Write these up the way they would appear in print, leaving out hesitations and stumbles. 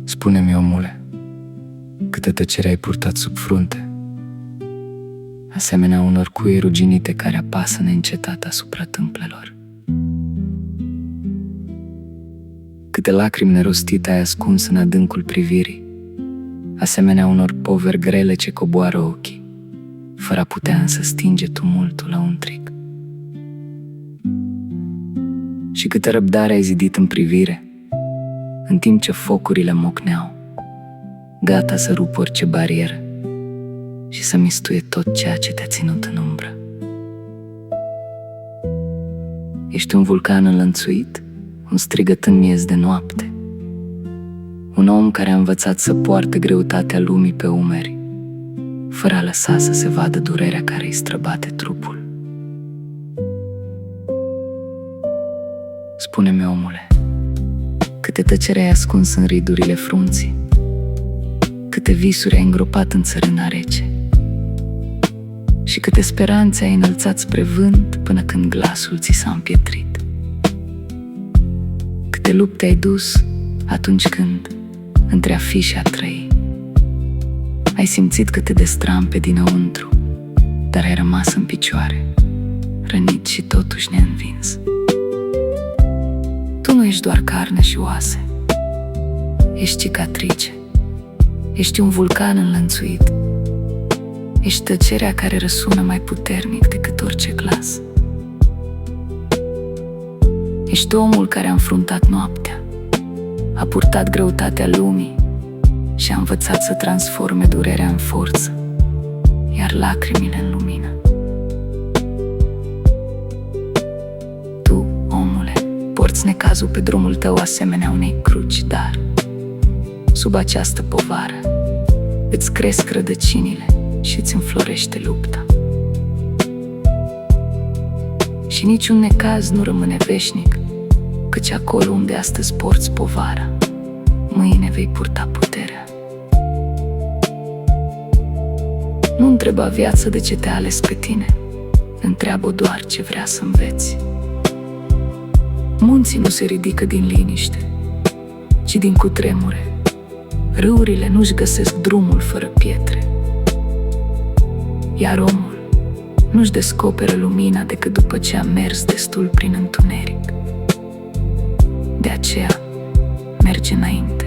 Spune-mi, omule, câtă tăcere ai purtat sub frunte, asemenea unor cuie ruginite care apasă neîncetat asupra tâmplelor. Câte lacrimi nerostite ai ascuns în adâncul privirii, asemenea unor poveri grele ce coboară ochii, fără a putea însă stinge tumultul lăuntric. Și câtă răbdare ai zidit în privire, în timp ce focurile mocneau, gata să rup orice barieră și să mistuie tot ceea ce te-a ținut în umbră. Ești un vulcan înlănțuit, un strigăt în miez de noapte, un om care a învățat să poarte greutatea lumii pe umeri, fără a lăsa să se vadă durerea care îi străbate trupul. Spune-mi, omule, câte tăcere ai ascuns în ridurile frunții, câte visuri ai îngropat în țărâna rece și câte speranțe ai înălțat spre vânt până când glasul ți s-a împietrit. Câte lupte ai dus atunci când, între a fi și a trăi, ai simțit că te destrampe dinăuntru, dar ai rămas în picioare, rănit și totuși neînvins. Tu nu ești doar carne și oase, ești cicatrice, ești un vulcan înlănțuit, ești tăcerea care răsună mai puternic decât orice glas. Ești omul care a înfruntat noaptea, a purtat greutatea lumii și a învățat să transforme durerea în forță, iar lacrimile în lumină. Tu, omule, porți necazul pe drumul tău asemenea unei cruci, dar sub această povară îți cresc rădăcinile și îți înflorește lupta. Și niciun necaz nu rămâne veșnic, căci acolo unde astăzi porți povara, mâine vei purta puterea. Nu întreba viața de ce te-a ales pe tine, întreabă doar ce vrea să înveți. Munții nu se ridică din liniște, ci din cutremure. Râurile nu-și găsesc drumul fără pietre, iar omul nu-și descoperă lumina decât după ce a mers destul prin întuneric. De aceea, merge înainte,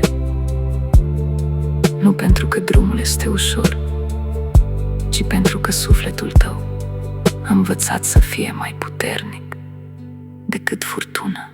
nu pentru că drumul este ușor, ci pentru că sufletul tău a învățat să fie mai puternic decât furtuna.